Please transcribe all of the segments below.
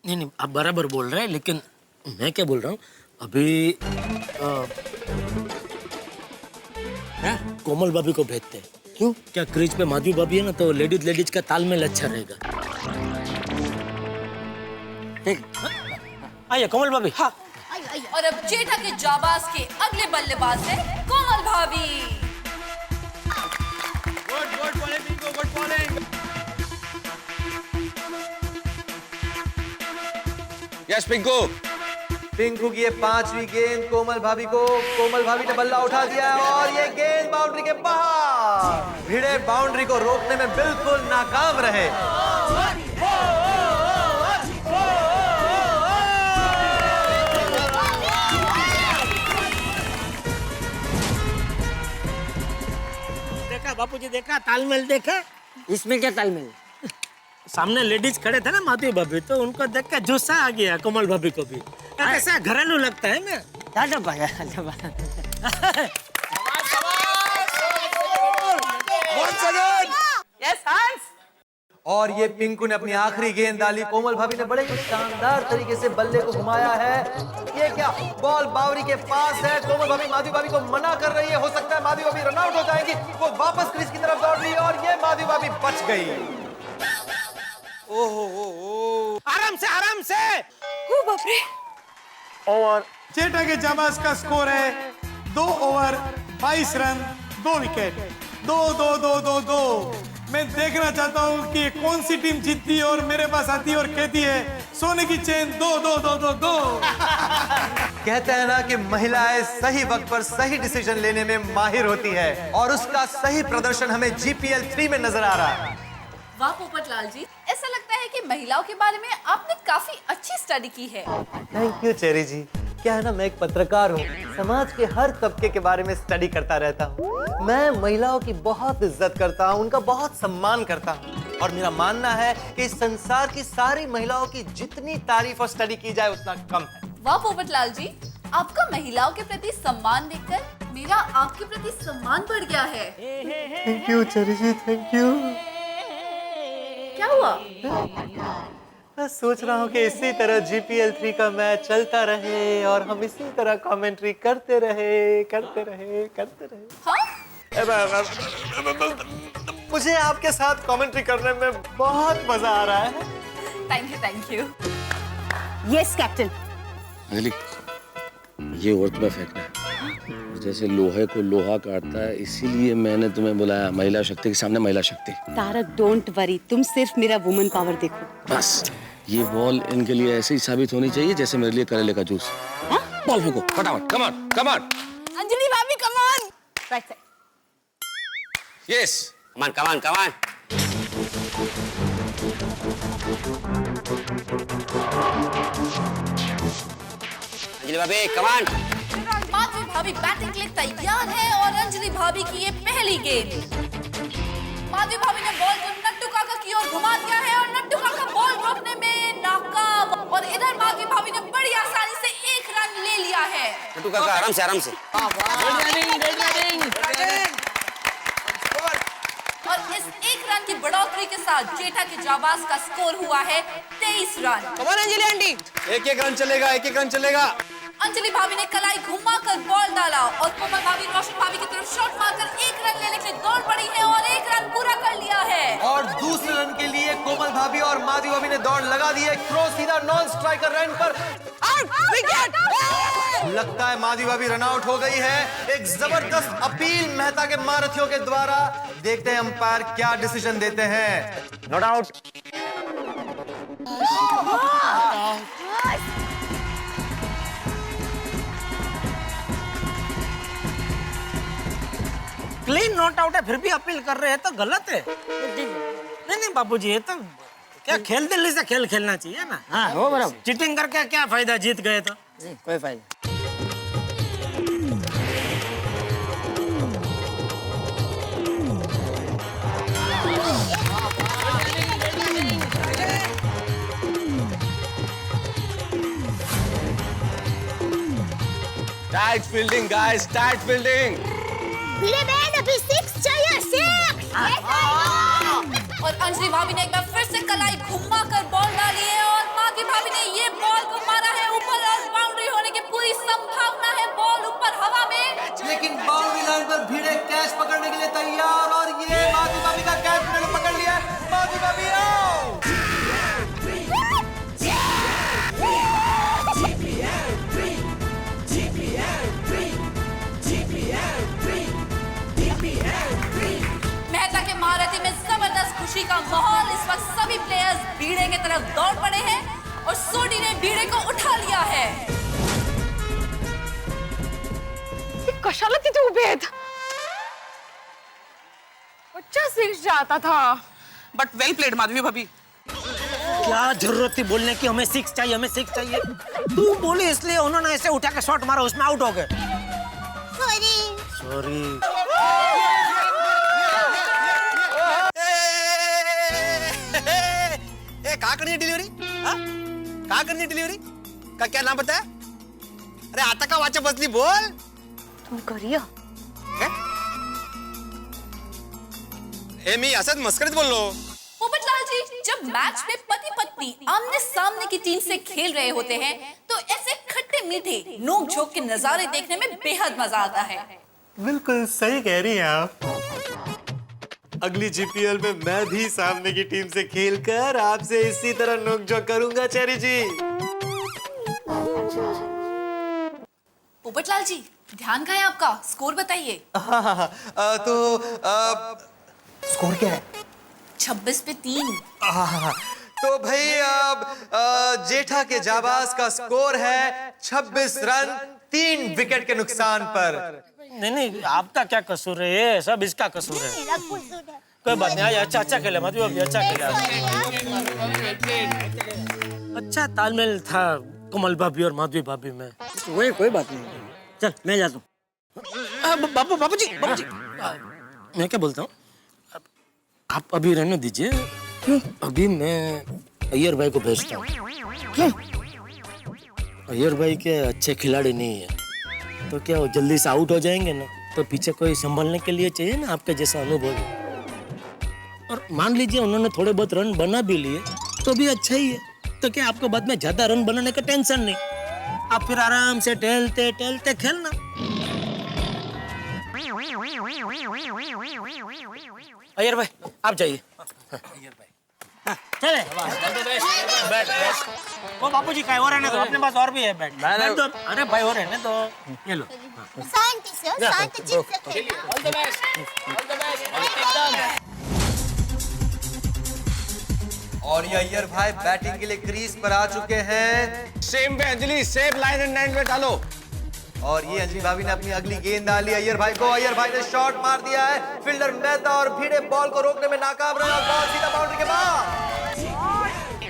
नहीं, आप बराबर बोल रहे हैं, लेकिन मैं क्या बोल रहा हूँ अभी कोमल भाभी को भेजते हैं। क्यों? क्या क्रीज पे माधवी भाभी है ना, तो लेडीज का तालमेल अच्छा रहेगा। आइए कोमल भाभी। हाँ। और अब जेठा के जाबाज के अगले बल्लेबाज है कोमल भाभी। Good bowling Pinku, good bowling. Yes Pinku. Pinku की ये 5वीं गेंद कोमल भाभी ने बल्ला उठा दिया है और ये गेंद बाउंड्री के बाहर। भिड़े बाउंड्री को रोकने में बिल्कुल नाकाम रहे। देखा बापूजी, देखा तालमेल देखा? इसमें क्या तालमेल? सामने लेडीज खड़े थे ना माधवी भाभी, तो उनको देख के जोशा आ गया कोमल भाभी को भी। ऐसा घरेलू लगता है ना। यस हंस। और ये पिंकू ने अपनी आखिरी गेंद डाली। कोमल भाभी ने बड़े ही शानदार तरीके से बल्ले को घुमाया है। ये क्या, बॉल बाउंड्री के पास है। कोमल भाभी माधवी भाभी को मना कर रही है। हो सकता है माधवी भाभी रन आउट हो जाएंगी। वो वापस क्रीज की तरफ दौड़ रही है और ये माधवी भाभी बच गई। ओहो, आराम से, आराम से। ओ बाप रे। और जेठा के जाबाज का स्कोर है 2 ओवर 22 रन 2 विकेट। 2-2-2-2-2। मैं देखना चाहता हूँ कि कौन सी टीम जीतती है और मेरे पास आती है और कहती है सोने की चेन 2-2-2-2-2। कहते हैं ना कि महिलाएं सही वक्त पर सही डिसीजन लेने में माहिर होती है और उसका सही प्रदर्शन हमें GPL 3 में नजर आ रहा है। वाह पोपटलाल जी, ऐसा लगता है कि महिलाओं के बारे में आपने काफी अच्छी स्टडी की है। थैंक यू चेरी जी। क्या है ना, मैं एक पत्रकार हूँ, समाज के हर तबके के बारे में स्टडी करता रहता हूँ। मैं महिलाओं की बहुत इज्जत करता हूँ, उनका बहुत सम्मान करता हूँ और मेरा मानना है कि इस संसार की सारी महिलाओं की जितनी तारीफ और स्टडी की जाए उतना कम है। वाह पोपटलाल जी, आपका महिलाओं के प्रति सम्मान देखकर मेरा आपके प्रति सम्मान बढ़ गया है। Thank you Cherry ji, thank you. क्या हुआ? मैं सोच रहा हूँ कि इसी तरह GPL 3 का मैच चलता रहे और हम इसी तरह कमेंट्री करते रहे। हाँ? मुझे आपके साथ कमेंट्री करने में बहुत मजा आ रहा है। Thank you. Yes captain. Anjali, ये ओवर तुम्हें फेंकना है। जैसे लोहे को लोहा काटता है, इसीलिए मैंने तुम्हें बुलाया। महिला शक्ति के सामने महिला शक्ति। तारक डोंट वरी, तुम सिर्फ मेरा वुमन पावर देखो। बस ये बॉल इनके लिए ऐसे ही साबित होनी चाहिए जैसे मेरे लिए करेले का जूस। बॉल फेंको फटाफट। Come on, come on. Anjali भाभी come on. Right side. Yes, come on, come on, come on. Anjali भाभी कम ऑन। माधवी भाभी बैटिंग के लिए तैयार है और अंजलि भाभी की ये पहली गेंद। माधवी भाभी ने बॉल को नट्टू काका की ओर घुमा दिया है और नट्टू काका बॉल रोकने में नाकाम। और इधर माधवी भाभी ने बड़ी आसानी से 1 रन ले लिया है। नट्टू काका आराम से, आराम से। और इस 1 रन की बढ़ोतरी के साथ जेठा के जाबाज का स्कोर हुआ है 23 run. Come on Anjali aunty. एक रन चलेगा, एक रन चलेगा। अंजलि भाभी ने कलाई घुमाकर बॉल डाला और कोमल भाभी रोशन भाभी की तरफ शॉट मारकर 1 रन लेने के लिए दौड़ पड़ी है और 1 रन पूरा कर लिया है। और दूसरे रन के लिए कोमल भाभी और माधवी भाभी ने दौड़ लगा दी है। थ्रो सीधा नॉन स्ट्राइकर रन पर। लगता है माधवी भाभी रन आउट हो गई है। एक जबरदस्त अपील मेहता के महारथियों के द्वारा। देखते हैं अंपायर क्या डिसीजन देते हैं। Not out. Clean not out है, फिर भी अपील कर रहे हैं तो गलत है। नहीं बापूजी, ये तो क्या खेल दिल्ली से खेल खेलना चाहिए ना। हाँ वो बराबर। चीटिंग करके क्या फायदा, जीत गए तो। नहीं, कोई फायदा। Tight fielding guys, tight fielding. Bhide बहन, अभी 6 चाहिए, 6। और अंजलि भाभी ने एक बार फिर से कलाई घुमाकर बॉल डाली है और माधवी भाभी ने ये बॉल को मारा है ऊपर और बाउंड्री होने की पूरी संभावना है। बॉल ऊपर हवा में, लेकिन बाउंड्री लाइन पर भिड़े कैच पकड़ने के लिए तैयार और ये माधवी भाभी का कैच भिड़े पकड़ लिया। माधवी भाभी आउट। मेहता के महारथी में जबरदस्त खुशी का माहौल। इस वक्त सभी प्लेयर्स बीड़े की तरफ दौड़ पड़े हैं और सोडी ने बीड़े को उठा लिया है। कशाला तिथे उभे आहेत? बच्चा सिक्स जाता था। बट वेल प्लेड माधवी भाभी। क्या जरूरत थी बोलने की हमें सिक्स चाहिए, हमें सिक्स चाहिए? तू बोली इसलिए उन्होंने ऐसे उठा के शॉट मारा, उसमें आउट हो गए। सॉरी। कहाँ करनी है डिलीवरी? हाँ? कहाँ करनी है डिलीवरी? का क्या नाम बताया? अरे आता का वाचा बसली बोल। तुम करिया? ए मी असद मस्करीत बोल लो। पोपटलाल जी, जब मैच में पति पत्नी आमने सामने की टीम से खेल रहे होते हैं तो ऐसे खट्टे मीठे नोक झोंक के नजारे देखने में बेहद मजा आता है। बिल्कुल सही कह रही हैं आप। अगली जीपीएल में मैं भी सामने की टीम से खेलकर आपसे इसी तरह नोकझोंक करूंगा चेरी जी। पोपटलाल जी, ध्यान कहाँ है आपका? स्कोर बताइए। तो स्कोर क्या है? 26 पे 3। तो भाई जेठा के जाबाज का स्कोर है 26 रन 3 विकेट के नुकसान पर। नहीं, आपका क्या कसूर है? ये सब इसका कसूर है। कोई बात नहीं, अच्छा खेले माधवी भाभी, अच्छा खेला। अच्छा तालमेल था कमल भाभी और माधवी भाभी में। वही कोई बात नहीं, चल मैं जाता हूँ। बाबू जी, मैं क्या बोलता हूँ, आप अभी रहने दीजिए। अभी मैं अय्यर भाई को भेजता हूँ। अय्यर भाई के अच्छे खिलाड़ी नहीं है तो क्या वो जल्दी से आउट हो जाएंगे ना, तो पीछे कोई संभालने के लिए चाहिए ना आपके जैसा अनुभव। और मान लीजिए उन्होंने थोड़े बहुत रन बना भी लिए तो भी अच्छा ही है। तो क्या आपको बाद में ज्यादा रन बनाने का टेंशन नहीं, आप फिर आराम से टहलते टहलते खेलना। अय्यर भाई आप जाइए। अय्यर भाई चले बैठ। वो बापूजी का और रहने दो, अपने पास और भी है। बैठ दो। अरे भाई और रहने दो, ये लो। शांति से, शांति चित्त से खेलिए। All the best, all the best. और ये अय्यर भाई बैटिंग के लिए क्रीज पर आ चुके हैं। सेम पे Anjali, same line and line पे डालो। और ये अंजलि भाभी ने अपनी अगली गेंद डाली अय्यर भाई को। अय्यर भाई ने शॉट मार दिया है। फील्डर मेहता और भिड़े बॉल को रोकने में नाकाम रहे और बॉल सीधा बाउंड्री के बाहर।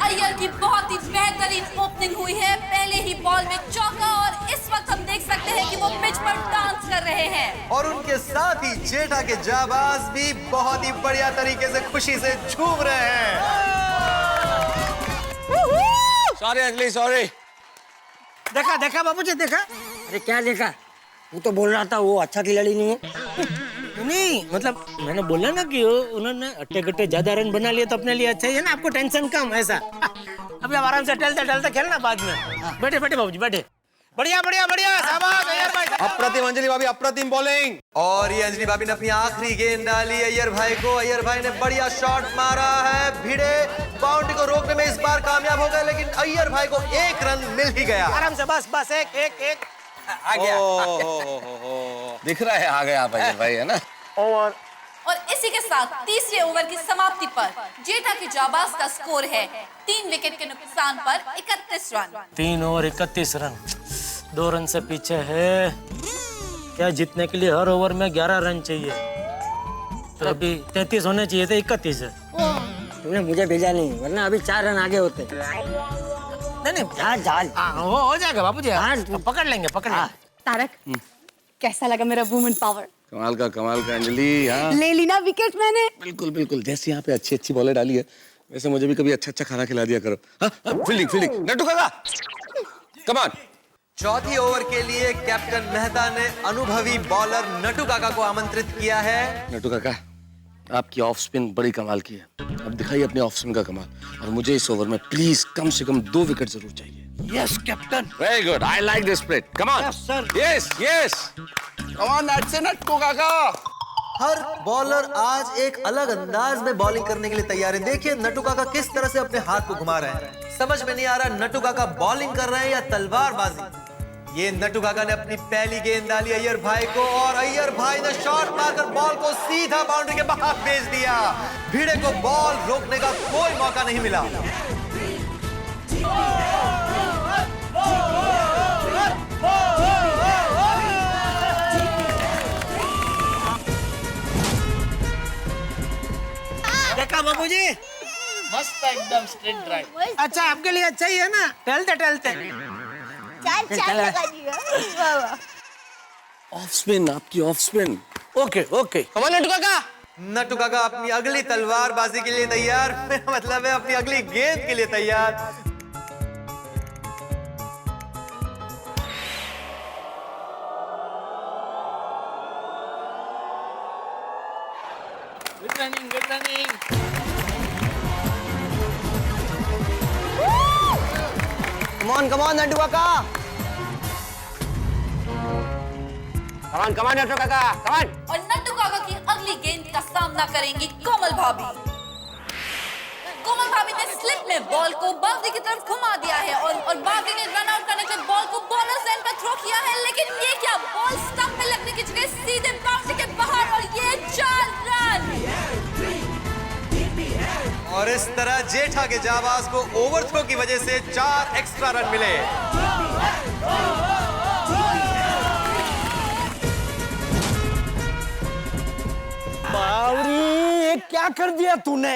अय्यर की बहुत ही बेहतरीन ओपनिंग हुई है। पहले ही बॉल में चौका और इस वक्त हम देख सकते हैं कि वो पिच पर डांस कर रहे हैं। और उनके साथ ही जेठा के जाबाज भी बहुत ही बढ़िया तरीके से खुशी से झूम रहे हैं। Sorry Anjali, sorry. देखा बाबूजी, देखा? अरे क्या देखा? वो तो बोल रहा था वो अच्छा खिलाड़ी नहीं है। नहीं मतलब मैंने बोला ना कि उन्होंने अट्टे गट्टे ज्यादा रन बना लिए तो अपने लिए अच्छा ही है ना, आपको टेंशन कम ऐसा। अभी आप आराम से टहलते खेलना बाद में। बैठे बाबूजी बैठे। बढ़िया शाबाश अय्यर भाई। अप्रतिम अंजलि भाभी, अप्रतिम बॉलिंग। और ये अंजलि भाभी ने अपनी आखिरी गेंद डाली अय्यर भाई को। अय्यर भाई ने बढ़िया शॉट मारा है। भिड़े बाउंड्री को रोकने में इस बार कामयाब हो गए, लेकिन अय्यर भाई को 1 रन मिल ही गया। आराम से बस एक आ गया। दिख रहा है आ गया भाई, है ना? और इसी के साथ तीसरे ओवर की समाप्ति पर जेठा के जाबाज का स्कोर है 3 विकेट के नुकसान पर 31 रन। 3 ओवर 31 रन, 2 रन से पीछे है। क्या जीतने के लिए हर ओवर में 11 रन चाहिए, तो अभी 33 होने चाहिए थे, 31 है। तुमने मुझे भेजा नहीं, वरना अभी 4 रन आगे होते। नहीं झाल वो हो जाएगा बाबूजी, पकड़ लेंगे। तारक, कैसा लगा मेरा वुमन पावर? कमाल का अंजलि। हाँ ले ली ना विकेट मैंने। बिल्कुल जैसे यहाँ पे अच्छी बॉलें डाली है वैसे मुझे भी कभी अच्छा खाना खिला दिया करो। हाँ फील्डिंग नट्टू काका कम ऑन। चौथी ओवर के लिए कैप्टन मेहता ने अनुभवी बॉलर नट्टू काका को आमंत्रित किया है। नट्टू काका, आपकी ऑफ स्पिन बड़ी कमाल की है। अब दिखाइए अपने ऑफ स्पिन का कमाल और मुझे इस ओवर में प्लीज कम से कम 2 विकेट जरूर चाहिए। Yes captain. Very good, I like this spirit, come on. Yes sir. Yes yes, come on that's it Nattu काका। हर बॉलर आज एक अलग अंदाज में बॉलिंग करने के लिए तैयार है। देखिए नट्टू काका किस तरह से अपने हाथ को घुमा रहे हैं। समझ में नहीं आ रहा नट्टू काका बॉलिंग कर रहे हैं या तलवारबाजी। ये नट्टू काका ने अपनी पहली गेंद डाली अय्यर भाई को और अय्यर भाई ने शॉट मारकर बॉल को सीधा बाउंड्री के बाहर भेज दिया। भिड़े को बॉल रोकने का कोई मौका नहीं मिला। देखा बाबूजी, मस्त एकदम स्ट्रेट ड्राइव। अच्छा आपके लिए अच्छा ही है ना, टहलते टहलते। चार लगा दिया। वाह वाह। ऑफ स्पिन, आपकी off spin. Okay okay. Come on Nattu काका। नट्टू काका अपनी अगली तलवारबाजी के लिए तैयार, मेरा मतलब है अपनी अगली गेंद के लिए तैयार। Good running, good running. Come on Nattu काका। कम ऑन नट्टू काका, कम ऑन। और नट्टू काका की अगली गेंद का सामना करेंगी कोमल भाभी। कोमल भाभी ने स्लिप में बॉल को बाउंड्री की तरफ घुमा दिया है और बाउंड्री ने रन आउट करने के बॉल को बॉलर एंड पर थ्रो किया है, लेकिन ये क्या, बॉल स्टंप पे लगने की जगह सीधे बाउंड्री के बाहर और ये 4 रन। और इस तरह जेठा के जाबाज को ओवरथ्रो की वजह से 4 एक्स्ट्रा रन मिले। बावरी, ये क्या कर दिया तूने?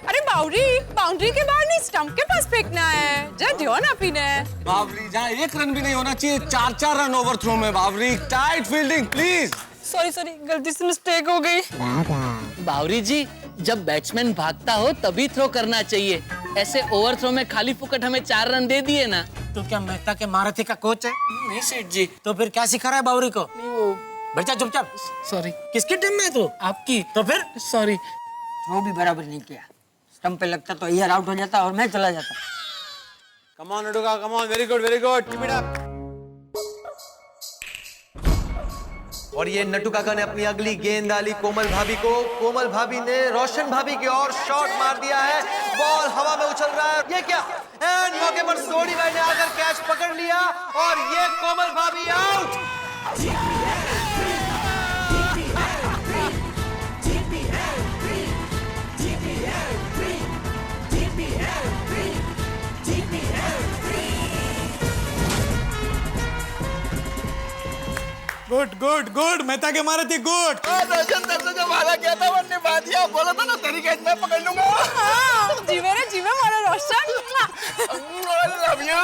अरे बाउंड्री के बाहर नहीं, स्टंप के पास फेंकना है। जा ध्यान आपी ने। बावरी, जहाँ 1 रन भी नहीं होना चाहिए, 4 रन ओवरथ्रो में। बावरी, टाइट फील्डिंग प्लीज। सॉरी गलती से मिस्टेक हो गई। बावरी जी, जब बैट्समैन भागता हो तभी थ्रो करना चाहिए। ऐसे ओवरथ्रो में खाली फुकट हमें 4 रन दे दिए ना। तो क्या मेहता के महारथी का कोच है? नहीं सेठ जी। तो फिर क्या सिखा रहा है बावरी को? बच्चा चुपचाप। सॉरी। किसकी टीम में है तू? आपकी। तो फिर? सॉरी। वो भी बराबर नहीं किया। स्टंप पे लगता तो अय्यर आउट हो जाता और मैं चला जाता। कम ऑन नट्टू काका, come on, very good keep it up. और ये नट्टू काका ने अपनी अगली गेंद डाली कोमल भाभी को। कोमल भाभी ने रोशन भाभी की ओर शॉट मार दिया है। बॉल हवा में उछल रहा है। ये क्या? एंड मौके पर सोनी भाई ने आकर कैच पकड़ लिया और ये कोमल भाभी out. Good good good, Mehta के मारे थे गुड। रोशन तेरे जो वादा किया था वो निभा दिया। बोला था ना तेरी कैच मैं पकड़ लूंगा। जीवे मारा रोशन। Love you.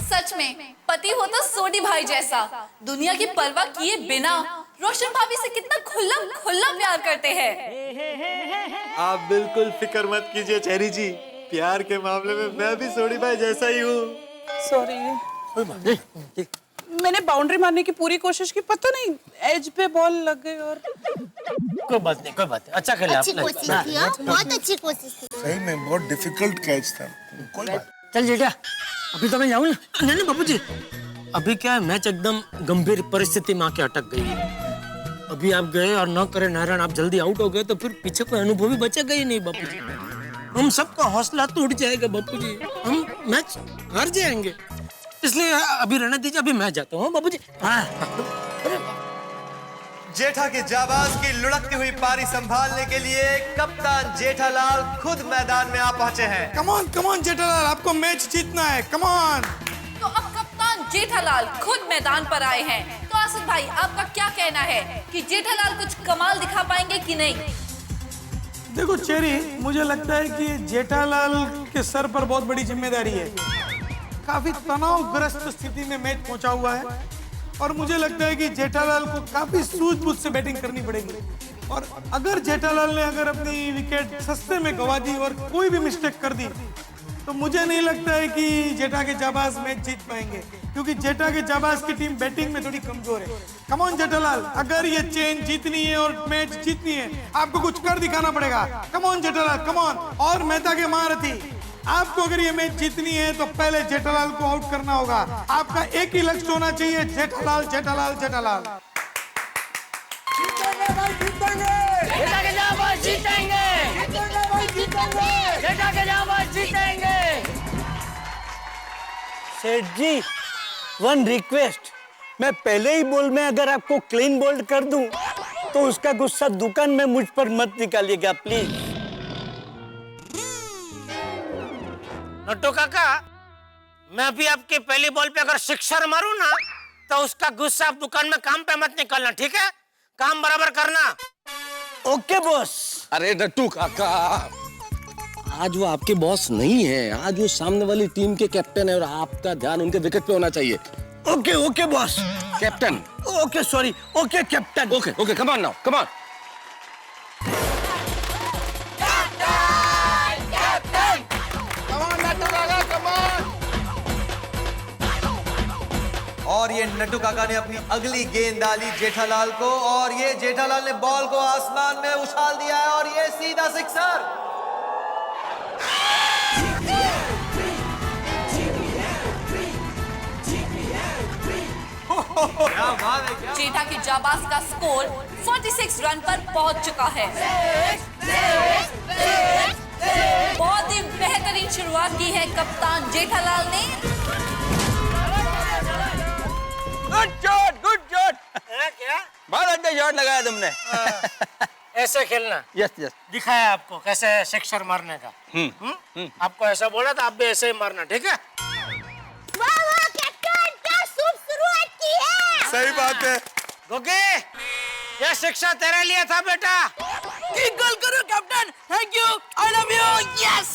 सच में पति हो तो सोनी भाई जैसा, दुनिया की परवाह किए बिना रोशन भाभी से कितना खुला प्यार करते हैं। आप बिल्कुल फिक्र मत कीजिए चेरी जी, प्यार के मामले में मैं भी सोनी भाई जैसा ही हूँ। सॉरी, मैंने बाउंड्री मारने की पूरी कोशिश की, पता नहीं एज पे बॉल लग गई। और कोई बात नहीं। अच्छा खेला अच्छी कोशिश थी, हाँ? बहुत अच्छी कोशिश थी। सही में बहुत डिफिकल्ट कैच था। कोई बात। चल जेठा, अभी तो मैं जाऊँ ना। नहीं बाबू जी, अभी क्या है, मैच एकदम गंभीर परिस्थिति में आके अटक गई है। अभी आप गए और न करे नारायण, आप जल्दी आउट हो गए तो फिर पीछे कोई अनुभवी बचेगा ही नहीं बापू जी। हम सबका हौसला टूट जाएगा बापू जी, हम मैच हार जाएंगे। इसलिए अभी रहने दीजिए, अभी मैं जाता हूँ बाबू जी। जेठा के जाबाज की लुढ़कती हुई पारी संभालने के लिए कप्तान जेठालाल खुद मैदान में आ पहुंचे हैं। कम ऑन जेठालाल, आपको मैच जीतना है। Come on. तो अब कप्तान जेठालाल खुद मैदान पर आए हैं। तो आसिफ भाई, आपका क्या कहना है कि जेठालाल कुछ कमाल दिखा पाएंगे कि नहीं? देखो चेरी, मुझे लगता है कि जेठालाल के सर पर बहुत बड़ी जिम्मेदारी है। काफी तनावग्रस्त स्थिति में मैच पहुंचा हुआ है और मुझे लगता है कि जेठालाल को काफी सूझबूझ से बैटिंग करनी पड़ेगी। और अगर जेठालाल ने अपनी विकेट सस्ते में गवा दी और कोई भी मिस्टेक कर दी तो मुझे नहीं लगता है कि जेठा के जाबाज मैच जीत पाएंगे, क्योंकि जेठा के जाबाज की टीम बैटिंग में थोड़ी कमजोर है। कम ऑन जेठालाल, अगर ये चेन जीतनी है और मैच जीतनी है, आपको कुछ कर दिखाना पड़ेगा। Come on Jethalal, come on. और मेहता के महारथी, आपको अगर ये मैच जीतनी है तो पहले जेठालाल को आउट करना होगा। आपका एक ही लक्ष्य होना चाहिए, जेठालाल जेठालाल जेठालाल। जेठा के जाबाज जीतेंगे, जेठा के जाबाज जीतेंगे। सेठ जी, वन रिक्वेस्ट, मैं पहले ही बॉल में अगर आपको क्लीन बोल्ड कर दूं तो उसका गुस्सा दुकान में मुझ पर मत निकालिएगा प्लीज। नट्टू काका, मैं भी आपके पहली बॉल पे अगर सिक्सर मारूं ना तो उसका गुस्सा आप दुकान में काम पे मत निकालना, ठीक है? काम बराबर करना। Okay boss. अरे नट्टू काका, आज वो आपके बॉस नहीं है, आज वो सामने वाली टीम के कैप्टन है और आपका ध्यान उनके विकेट पे होना चाहिए। Okay okay boss. Captain. Okay sorry, okay captain. Okay okay, come on now, come on. और ये नट्टू काका ने अपनी अगली गेंद डाली जेठालाल को, और ये जेठालाल ने बॉल को आसमान में उछाल दिया है और ये सीधा सिक्सर। जेठा के जाबाज का स्कोर 46 रन पर पहुंच चुका है। बहुत ही बेहतरीन शुरुआत की है कप्तान जेठालाल ने। Good shot, good shot. क्या बहुत अच्छा शॉट लगाया तुमने। ऐसे खेलना? Yes yes. दिखाया आपको कैसे सिक्सर मारने का। आपको ऐसा बोला था, आप भी ऐसे ही मारना, ठीक है? वाह वाह कैप्टन, क्या शुभ शुरुआत की है। सही बात है। गोगी, ये शिक्षा तेरे लिए था बेटा। गोल करो captain, thank you, I love you, yes.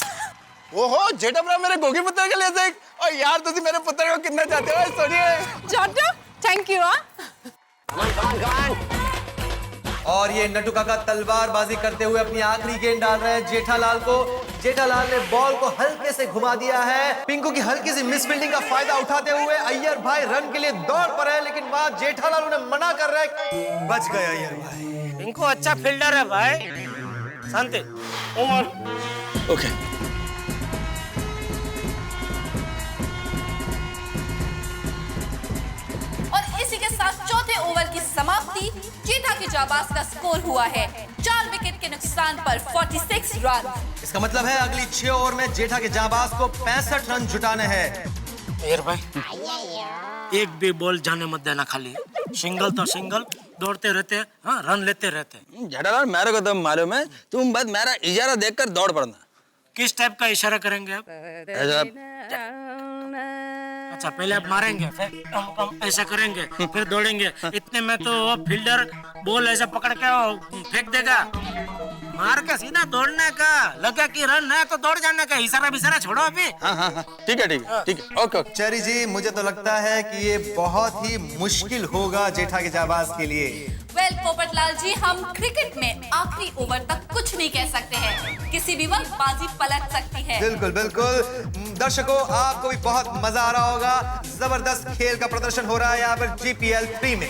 ओहो, जेठा भरा मेरे गोगी पुत्र के लिए देख। और यार तुसी मेरे पुत्र को कितना चाहते हो, सोनिए। जाटो, थैंक यू। और ये नट्टू काका तलवारबाजी करते हुए अपनी आखिरी गेंद डाल रहे हैं जेठालाल को। जेठालाल ने बॉल को हल्के से घुमा दिया है। पिंकू की हल्की सी मिस फील्डिंग का फायदा उठाते हुए अय्यर भाई रन के लिए दौड़ पर है, लेकिन वहां जेठालाल उन्हें मना कर रहे हैं। बच गए अय्यर भाई। इनको अच्छा फील्डर है भाई। शांति। ओके। और इसी के साथ चौथे ओवर की समाप्ति। जेठा के जाबाज का स्कोर हुआ है 4 विकेट के नुकसान पर 46 रन। इसका मतलब है अगली 6 ओवर में जेठा के जाबाज को 65 रन जुटाने हैं। अय्यर भाई, एक भी बॉल जाने मत देना, खाली सिंगल तो सिंगल, दौड़ते रहते, हाँ, रन लेते रहते। जेठालाल, मेरे को तो मालूम है, तुम बस मेरा इशारा देखकर दौड़ पड़ना। किस टाइप का इशारा करेंगे आप? अच्छा, पहले आप मारेंगे, फिर हम ऐसा करेंगे, फिर दौड़ेंगे। इतने में तो वो फील्डर बॉल ऐसा पकड़ के फेंक देगा। मार के सीधा दौड़ने का, लगा कि रन है तो दौड़ जाने का। इशारा बिशारा छोड़ो अभी। हाँ, ठीक है ठीक है ठीक है, ओके ओके। चेरी जी, मुझे तो लगता है कि ये बहुत ही मुश्किल होगा जेठा के जाबाज के लिए। वेल पोपटलाल जी, हम क्रिकेट में आखिरी ओवर तक कुछ नहीं कह सकते हैं। किसी भी वक्त बाजी पलट सकती है। बिल्कुल बिल्कुल। दर्शकों, आपको भी बहुत मजा आ रहा होगा। जबरदस्त खेल का प्रदर्शन हो रहा है यहाँ पर GPL 3 में।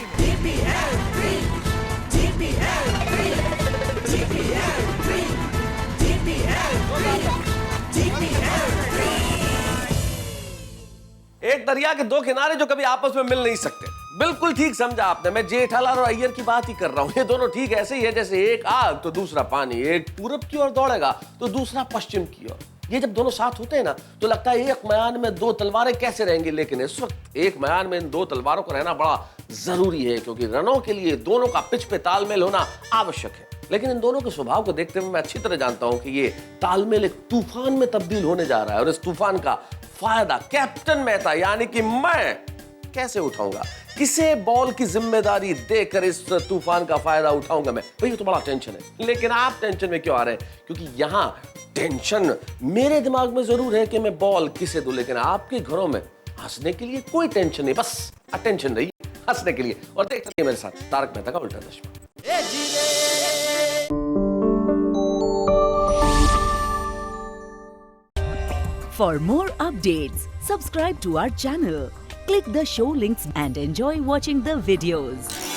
एक दरिया के दो किनारे जो कभी आपस में मिल नहीं सकते। बिल्कुल ठीक समझा आपने। मैं जेठालाल और अय्यर की बात ही कर रहा हूँ। ये दोनों ठीक ऐसे ही है जैसे एक आग तो दूसरा पानी, एक पूरब की ओर दौड़ेगा तो दूसरा पश्चिम की ओर। ये जब दोनों साथ होते हैं ना तो लगता है एक म्यान में दो तलवारें कैसे रहेंगी, लेकिन इस वक्त एक म्यान में इन दो तलवारों को रहना बड़ा जरूरी है, क्योंकि रनों के लिए दोनों का पिच पे तालमेल होना आवश्यक है। लेकिन इन दोनों के स्वभाव को देखते हुए मैं अच्छी तरह जानता हूं कि ये तालमेल एक तूफान में तब्दील होने जा रहा है, और इस तूफान का फायदा कैप्टन मेहता यानी कि मैं कैसे उठाऊंगा, किसे बॉल की जिम्मेदारी देकर इस तूफान का फायदा उठाऊंगा मैं, भाई ये तो बड़ा टेंशन है। लेकिन आप टेंशन में क्यों आ रहे हैं? क्योंकि यहां टेंशन मेरे दिमाग में जरूर है कि मैं बॉल किसे दूं, लेकिन आपके घरों में हंसने के लिए कोई टेंशन नहीं, बस अटेंशन रही हंसने के लिए। और देखते रहिए मेरे साथ तारक मेहता का उल्टा चश्मा। For more updates, subscribe to our channel, click the show links and enjoy watching the videos.